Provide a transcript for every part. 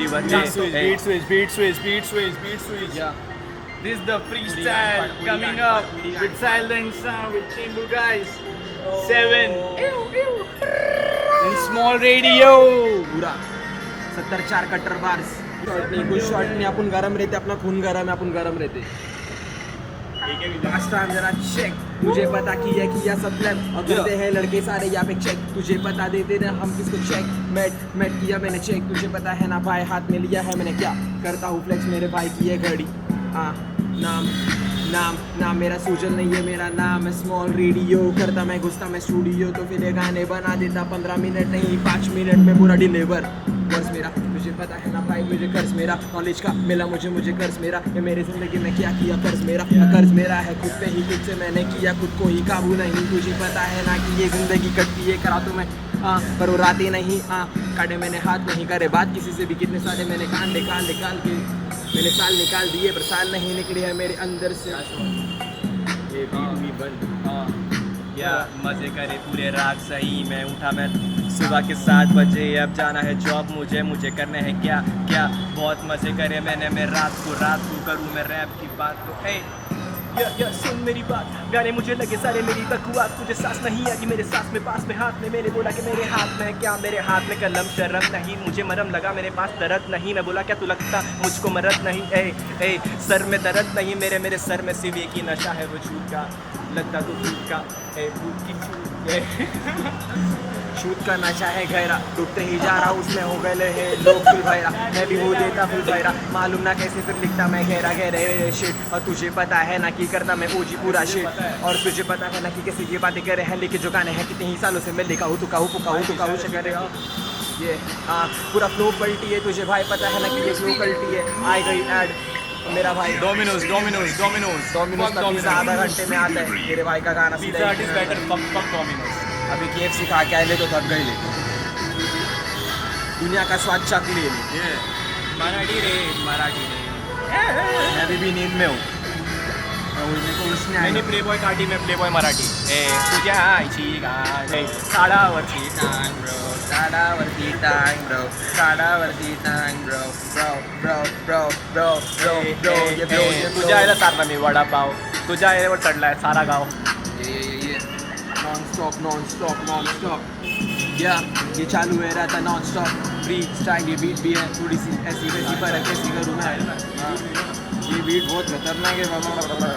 everyone. Beat switch. Yeah. This is the freestyle coming up with silent sound with Chimbu guys. 7 in small radio. पूरा 74 कट्टर bars shot नहीं, कुछ shot नहीं, अपन गरम रहते, अपना खून गरम है, अपन गरम रहते। लास्ट टाइम जरा चेक, मुझे पता किया सब प्लान और करते हैं लड़के सारे यहाँ पे चेक, तुझे पता देते ना हम किसको चेक, मेट किया मैंने चेक, तुझे पता है ना भाई, हाथ में लिया है मैंने क्या, करता हूँ फ्लेक्स मेरे भाई की ये घड़ी। नाम मेरा सूजल नहीं है, मेरा नाम है स्मॉल रेडियो, करता मैं घुसता मैं स्टूडियो, तो फिर ये गाने बना देता 15 मिनट नहीं 5 मिनट में पूरा डिलीवर। कर्ज मेरा मुझे पता है ना भाई, मुझे कर्ज मेरा नॉलेज का मिला, मुझे कर्ज मेरा, ये मेरी ज़िंदगी में क्या किया, कर्ज मेरा है खुद पे ही, खुद से मैंने किया, खुद को ही काबू नहीं, तुझे पता है ना कि ये ज़िंदगी कटती है, करा तो मैं पर वो रातें नहीं काटे मैंने हाथ नहीं करे बात किसी से भी, कितने सारे मैंने कान निकाल के मैंने साल निकाल दिए पर साल नहीं निकले हैं मेरे अंदर से। ये भी बंद या मज़े करे पूरे रात सही, मैं उठा मैं सुबह के 7 बजे, अब जाना है जॉब मुझे करना है क्या बहुत मज़े करे मैंने, मैं रात को करूँ मैं रैप की बात तो या सुन मेरी बात, गाने मुझे लगे सारे मेरी बकवास, तुझे सांस नहीं आई मेरे सांस में, पास में हाथ में मेरे, बोला कि मेरे हाथ में है क्या, मेरे हाथ में कलम शर्म नहीं, मुझे मरम लगा मेरे पास दर्द नहीं, मैं बोला क्या तू लगता मुझको मरद नहीं, ए सर में दर्द नहीं मेरे सर में सिर्फ एक ही नशा है वो छूट का, लगता तो भूत का भूत की छूट का नशा है गहरा, डूबते ही जा रहा उसमें हो गए हैं लोग फुल भैरा, मैं भी हो देता फुल भैरा, मालूम ना कैसे फिर लिखता मैं गहरे शिट, और तुझे पता है ना कि करता मैं ओजी पूरा शिट, और तुझे पता है ना कि कैसे ये बातें कर रहे हैं, लेके जो गाने हैं कितने ही सालों से मैं लिखा हूँ, तू कहूँ शकर ये पूरा फ्लो पलटी है, तुझे भाई पता है ना कि ये फ्लो पलटी है, आई गई ऐड मेरा भाई Domino's का पिज़्ज़ा आधा घंटे में आता है, मेरे भाई का गाना Pizza Hut is better, fuck Domino's. अभी KFC खा के आए तो थक गए ले, दुनिया का स्वाद चख ले, मराठी रे मैं अभी भी नींद में हूँ, मेरे को उसने आई मैंने प्लेबॉय काढी, मैं प्लेबॉय मराठी तुझ्या आईची गाय साडावरची टांग साडावरती टांग ब्रो ये तुझ्या आईला सारला मी वडापाव, तुझ्या आईवर चढलाय सारा गाव, नॉन स्टॉप या ये चालू है रहता नॉन स्टॉप, फ्री स्टाइल ये बीट भी है थोड़ी सी ऐसी वैसी, पर कैसी करूँ मैं, ये बीट बहुत खतरनाक है बाबा,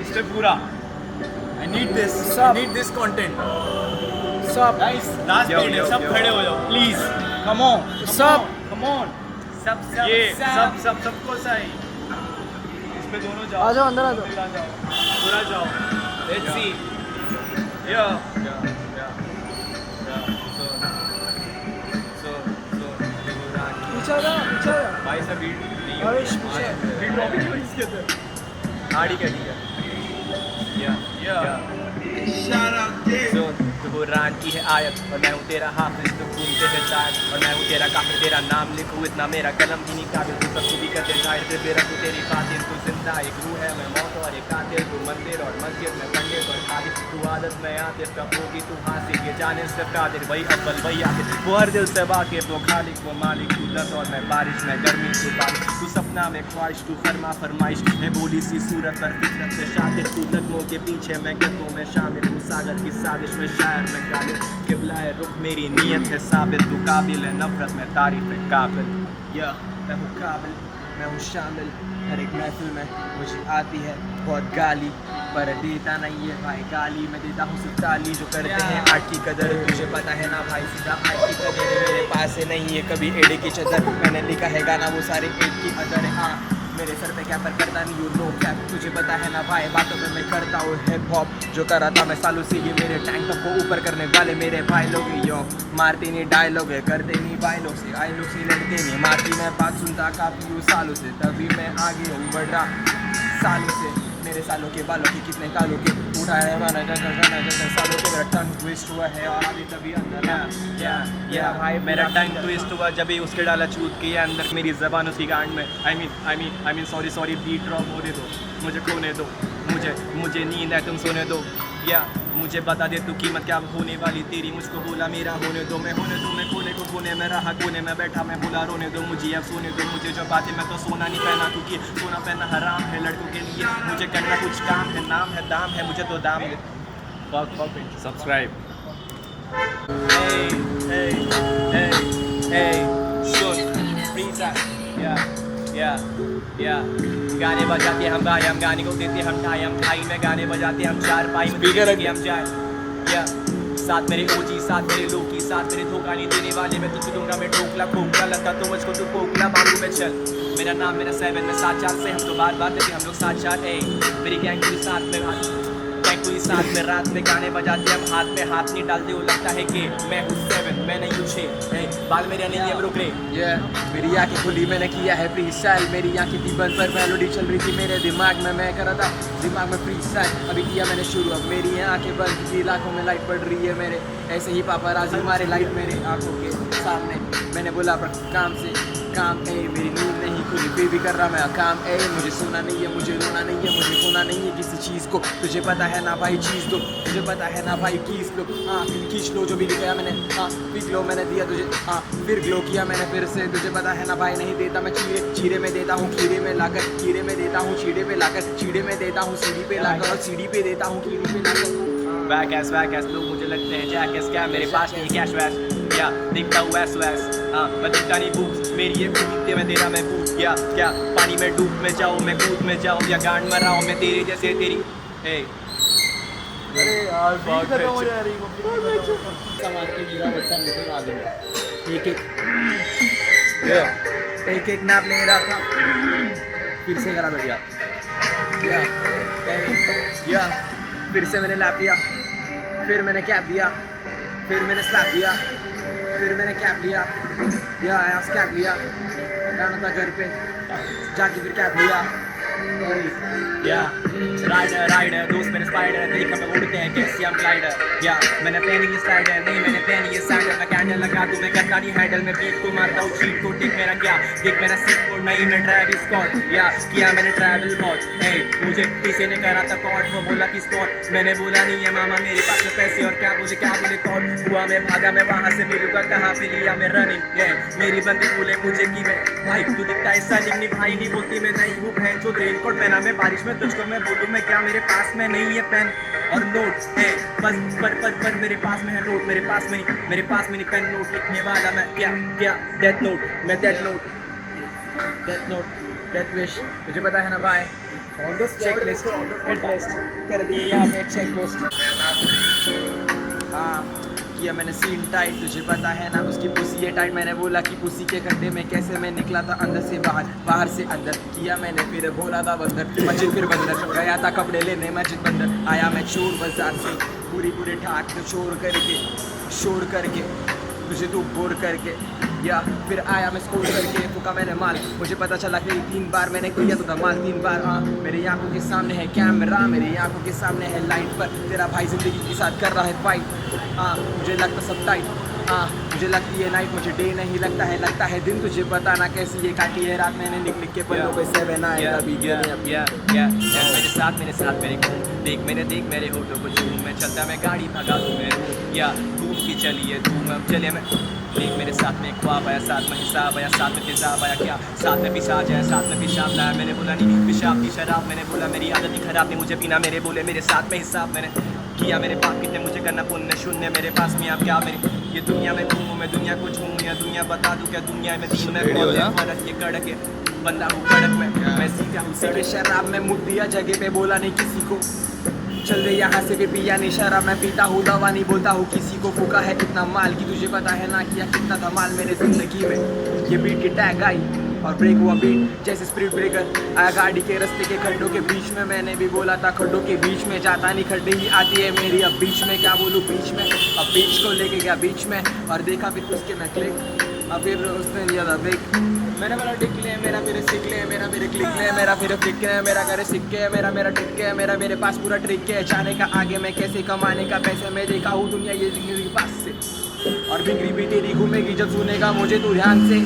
इससे पूरा I need this content. सब guys लास्ट बीट है, सब खड़े हो जाओ प्लीज, come on सब सबको सही, इस पे दोनों जाओ, आ जाओ अंदर आ जाओ, पूरा जाओ, let's see yeah so पीछे आ जा, भाई सा बीट नहीं अरे पीछे बीट ड्रॉपिंग क्यों इसके अंदर आड़ी क्या ठीक है या so तो कुरान की है आयत और मैं हूँ तेरा हाफिज, तो घूमते हैं शायद और मैं हूँ तेरा काफिर, तेरा नाम लिखूँ इतना मेरा कलम भी नहीं काबिल, तू सब भी कर दे जाहिर से बेरा, तू तेरी खातिर तू जिंदा एक रूह है, मैं मौत और एक कातिल, तू मंदिर और मस्जिद में पंडित और खालिद, तू आदत में आतिफ कब होगी तू हासिल, ये जाने से कादिर वही अव्वल वही आखिर, वो हर दिल से वाकिफ, वो खालिक वो मालिक, तू दर्द और मैं बारिश में गर्मी तू बारिश, तू सपना में ख्वाहिश तू फरमा फरमाइश, मैं बोली सी सूरत पर फितरत से शातिर, तू नगमों के पीछे मैं गद्दों में शामिल, तू सागर की साजिश में शायर में गालिब, किबला है रुख मेरी नीयत है साबित, तू काबिल है नफरत में तारीफ है काबिल, या मैं हूँ काबिल मैं हूँ शामिल, हर एक महफिल में मुझे आती है बहुत गाली, पर देता नहीं है भाई गाली, मैं देता हूँ सिर्फ ताली, जो करते हैं आर्ट की कदर, तुझे पता है ना भाई सीधा आर्ट की कदर, मेरे पास है नहीं है कभी एडे की चदर, मैंने लिखा है गाना वो सारे एड की अदर है, हाँ मेरे सर पे क्या पर करता नहीं यू नो क्या, तुझे पता है ना भाई बातों में मैं करता हूँ हिप हॉप, जो कर रहा था मैं सालों से, ये मेरे टैंक को ऊपर करने वाले मेरे भाई लोग, यो मारते नहीं डायलॉग है करते नहीं भाई लोग से, आई लोग से लड़ते नहीं मारती, मैं बात सुनता काफी हूँ सालों से, तभी मैं आगे हूँ बढ़ रहा सालों से, मेरे सालों के बालों के कितने कालों के उठाया मैंने सालों के, मेरा टंग ट्विस्ट हुआ है और अभी तभी अंदर या भाई मेरा टंग ट्विस्ट हुआ जब भी उसके डाला चूत के अंदर, मेरी ज़बान उसी गांड में, I mean sorry beat drop होने दो, मुझे खोने दो, मुझे नींद है तुम सोने दो, या मुझे बता दे तू कीमत क्या होने वाली तेरी, मुझको बोला मेरा होने दो, मैं होने दो, मैं कोने को कोने में रहा, कोने में बैठा, मैं बोला रोने दो मुझे, अब सोने दो मुझे जो बातें, मैं तो सोना नहीं पहना क्योंकि सोना पहनना हराम है लड़कों के लिए, मुझे करना कुछ काम है, नाम है दाम है, मुझे तो दाम है। सब्सक्राइब। गाने बजाते हम भाई, हम गाने को देते हम ढाई, हम ढाई में गाने बजाते हम चार पाई में Speaker हम जाए। साथ मेरे ओजी, साथ मेरे लोकी, साथ मेरे धोखा नहीं देने वाले, मैं तुझे दूंगा मैं ठोकला खोखला, लगता तो मुझको तू पोकला, बाबू में चल मेरा नाम मेरा 7 में 7-4 से हम तो बार बार देते हम लोग 7-4 मेरी गैंग पूरी साथ में साथ में रात में गाने बजाते हम, हाथ में हाथ नहीं डालते, वो लगता है कि मैं हूँ 7 मैं नहीं हूँ 6, बाल मेरे नहीं है रुक रहे। मेरी आंखें खुली मैंने किया है फ्री स्टाइल, मेरी आंखें थी बंद पर मेलोडी चल रही थी मेरे दिमाग में, मैं कर रहा था दिमाग में फ्री स्टाइल, अभी किया मैंने शुरू, अब मेरी आंखें बंद थी, आंखों में लाइट पड़ रही है मेरे, ऐसे ही पापाराज़ी मारे लाइट मेरे आंखों के सामने, मैंने बोला पर काम से काम है, मेरी नींद नहीं खुली फिर भी कर रहा मैं काम है, मुझे सोना नहीं है, मुझे रोना नहीं है, मुझे खोना नहीं है किसी चीज़ को, तुझे पता है ना भाई चीज़ दो, तुझे पता है ना भाई खींच लो, हाँ खींच लो जो भी लिखाया मैंने, हाँ पिक लो मैंने दिया तुझे, हाँ फिर ग्लो किया मैंने फिर से, तुझे पता है ना भाई नहीं देता मैं चीरे में देता हूँ खीरे में लाकर, खीरे में देता हूँ चीड़े पे लाकर, चीड़े में देता हूँ सीढ़ी पे लाकर, और सीढ़ी पे देता हूँ कीड़ी पे लाकर। वैकैस लोग मुझे लगते हैं जैकैस, क्या मेरे पास नहीं कैश वैश, क्या दिखता हूँ वैस हाँ मैं दिखता नहीं बूथ, मेरी ये खूबते मैं तेरा मैं बूथ, क्या पानी में डूब में जाऊँ मैं कूद में जाऊँ या गांड में रहा हूँ मैं तेरे जैसे तेरी। अरे यार बहुत खत्म हो जा रही एक नाप ले रहा था, फिर से करा बढ़िया, फिर से मैंने लैप लिया, फिर मैंने कैप दिया, फिर मैंने स्लैप दिया, फिर मैंने कैप लिया, आया कैप लिया, जाना था घर पे जाके फिर कैप लिया, राइडर दोस्त मेरे स्पाइडर, देख हमें उड़ते हैं कैसे हम ग्लाइडर, मैंने पहनी ये स्लाइडर नहीं मैंने पहनी ये सैंडल, मैं कैंडल लगा दूं मैं करता नहीं हैंडल, मैं बीट को मारता हूँ शीट को, टिक मेरा क्या देख मेरा सीट को नहीं मैं ट्रैवल स्कॉट, किया मैंने ट्रैवल स्पॉट, मुझे किसी ने करा था कॉट, वो बोला कि स्पॉट, मैंने बोला नहीं है मामा मेरे पास में पैसे, और क्या बोले कौन हुआ, मैं भागा मैं वहाँ से मिलूंगा कहाँ पे लिया मैं रनिंग, मेरी बंदी बोले मुझे कि मैं भाई तू दिखता है ऐसा नहीं भाई नहीं बोलती मैं नहीं हूँ बहन जो रेनकोट पहना मैं बारिश में तुझको मैं बोलूँ मैं क्या, मेरे पास में नहीं है पेन और नोट है बस पर मेरे पास में है नोट, मेरे पास में नहीं पेन नोट लिखने वाला मैं क्या डेथ नोट, मैं डेथ नोट डेथ विश, मुझे पता है ना भाई चेकलिस्ट कर दिया मैं चेकलिस्ट, हाँ किया मैंने सीन टाइट, तुझे पता है ना उसकी पुसी है टाइट, मैंने बोला कि पुसी के गड्ढे में कैसे मैं निकला था अंदर से बाहर, बाहर से अंदर, किया मैंने फिर बोला था बंदर मस्जिद, फिर बंदर गया था कपड़े लेने मस्जिद बंदर, आया मैं चोर बाजार से पूरी ठाक तो शोर करके तुझे तू बोर करके, या फिर आया मैं स्कोर करके फूका मैंने माल, मुझे पता चला कि 3 बार मैंने किया तो था माल 3 बार, हाँ मेरी आंखों के सामने है कैमरा, मेरी आंखों के सामने है लाइट पर, तेरा भाई जिंदगी के साथ कर रहा है फाइट, हाँ मुझे लगता सब टाइट, हाँ मुझे लगती है नाइट, मुझे डे नहीं लगता है दिन, तुझे पता ना कैसी ये काटी है रात, मैंने लिख के पल्लों पे 7 आएगा मेरे साथ मेरे देख मेरे होठों को झूम मैं चलता मैं गाड़ी भगा दूँ मैं, या धूप की चलिए धूम अब चले मैं, देख मेरे साथ में ख्वाब आया, साथ में हिसाब आया, साथ में तेजाब आया, क्या साथ में पिशाच आया, साथ में पेशाब लाया, मैंने बोला नहीं पेशाब की शराब, मैंने बोला मेरी आदत ही खराब नहीं मुझे पीना, मेरे बोले मेरे साथ में हिसाब, मैंने किया मेरे पाप कितने मुझे करना पुण्य शून्य, मेरे पास में आप क्या मेरी ये दुनिया में घूमूँ मैं दुनिया को झूमूँ या दुनिया बता दूँ क्या दुनिया में दीन में फर्क ये कड़क है बंदा हूँ कड़क मैं सीखा हूँ सड़े शराब में मुड़ दिया जगह पे बोला नहीं किसी को, चल रही यहाँ से भी पिया नहीं शराब मैं पीता हूँ दवा नहीं बोलता हूँ किसी को, फूका है कितना माल की तुझे पता है ना किया कितना धमाल मेरे जिंदगी में, ये बीट की टैग आई और ब्रेक हुआ बीट जैसे स्पीड ब्रेकर आया गाड़ी के रास्ते के खड्डों के बीच में, मैंने भी बोला था खड्डों के बीच में जाता नहीं खड्डे ही आती है मेरी, अब बीच में क्या बोलूँ बीच में, अब बीच को लेके गया बीच में और देखा फिर उसके मैं क्लिक, अब फिर उसने लिया था ब्रेक, मैंने बोला टिक ले मेरा मेरे सिक ले मेरा मेरे क्लिक ले मेरा फिर फ्लिक है मेरा करे सिक्के है मेरा टिक है मेरा मेरे पास पूरा ट्रिक है, जाने का आगे मैं कैसे कमाने का पैसे मैं देखा हूँ दुनिया ये जिंदगी के पास से, और बिगड़ी भी तेरी घूमेगी जब सुनेगा मुझे तू ध्यान से,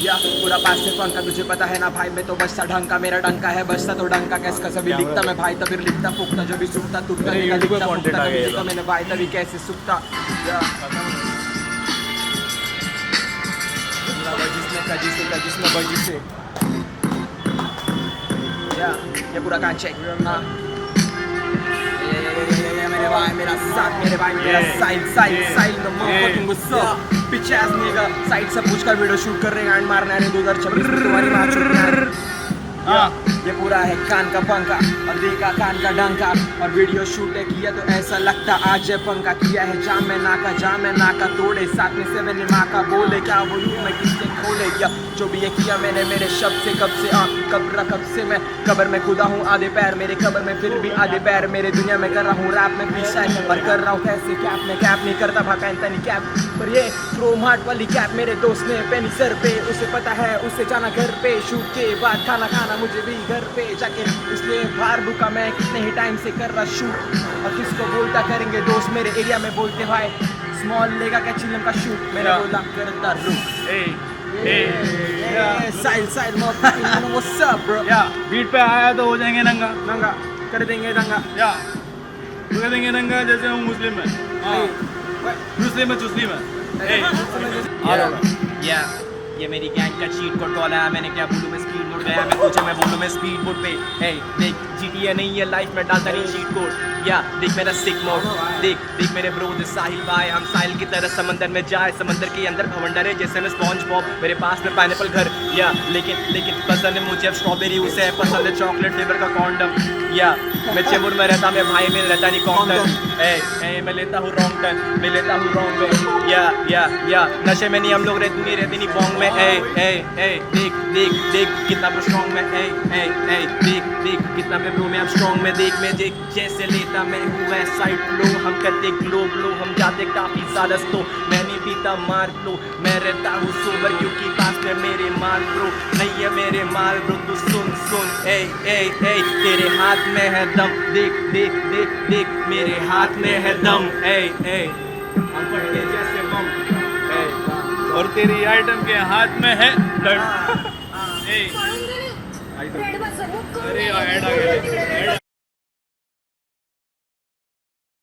या पूरा पास से पंखा तुझे पता है ना भाई मैं तो बचता ढंग का मेरा डंका है बचता तो डंका कैसे कभी लिखता मैं भाई तभी लिखता फूकता जो भी सूखता टूटता मेरे निकल YouTube पे लिखता content फूकता आ गया तभी ये लिखा तो। मैंने भाई तभी कैसे सूखता या जिसमें बजी से या ये पूरा कान चेक हाँ ये मेरे भाई मेरा साथ मेरे भाई मेरा साइल द मotherfucking what's up bitch ass nigga side से पूछ कर वीडियो शूट कर रहे हैं एंड मारने आने 2026 में तुम्हारी मां चुप हाँ ये पूरा है कान का पंखा और देखा कान का डंका और वीडियो शूट किया तो ऐसा लगता आज है पंखा किया है जाम में नाका तोड़े साथ में 7 ने माँ का बोले क्या बोलूँ मैं किससे खोले या जो भी ये किया मैंने मेरे शब्द से कब से मैं कब्र में खुदा हूँ आधे पैर मेरे कब्र में फिर भी आधे पैर मेरे दुनिया में कर रहा हूँ रैप में फ्रीस्टाइल और कर रहा हूँ कैसे कैप में कैप नहीं करता भागा एंथनी कैप पर ये क्रोम हार्ट वाली कैप मेरे दोस्त ने पहनी सर पे उसे पता है उसे जाना घर पे शूट के बाद खाना मुझे भी घर पे जाके इसलिए बाहर रुका मैं कितने ही टाइम से कर रहा शूट और किसको बोलता करेंगे दोस्त मेरे एरिया में बोलते भाई स्मॉल लेगा क्या चिलम का शूट मैंने बोला करता रुक साइल व्हाट्स अप ब्रो या बीट पे आया तो हो जाएंगे नंगा नंगा कर देंगे दंगा या तो कर देंगे नंगा जैसे हम मुस्लिम है मुस्लिम है या ये मेरी गैंग का चीट कोड कॉल है मैंने क्या बोलूं मैं स्पीड बोट गया मैं पूछा मैं बोलूं मैं स्पीड बोट पे हे देख GTA नहीं है लाइफ में डालता नहीं चीट कोड या देख मेरा सिक मोड देख मेरे ब्रो साहिल भाई हम साहिल की तरह समंदर में जाए समंदर के अंदर भवंडर है जैसे मैं स्पॉन्ज बॉब मेरे पास में पाइनएप्पल घर या लेकिन पसंद है मुझे अब स्ट्रॉबेरी उसे पसंद है चॉकलेट फ्लेवर का कॉन्डम या मैं चेंबूर में रहता मैं भाई में रहता नहीं कॉन्टन ए मैं लेता हूँ रॉन्ग टर्न मैं लेता हूँ रॉन्ग वे या नशे में नहीं हम लोग रहती नहीं बॉन्ग में ए देख कितना मैं स्ट्रॉन्ग में ए देख कितना मैं ब्रो में अब स्ट्रॉन्ग में देख मैं जैसे लेता मैं हूँ वैसा फ्लो हम करते ग्लोब लो हम जाते काफी ज्यादा स्लो मैं नहीं पीता मार लो मैं रहता हूँ सोबर क्योंकि पास में मेरे माल ब्रो नहीं है मेरे माल ब्रो तू सुन ए तेरे हाथ में है दम देख मेरे हाथ में है दम ए हम फटते जैसे बम और तेरी आइटम के हाथ में है डंड रेड बस अरे ऐड आ गया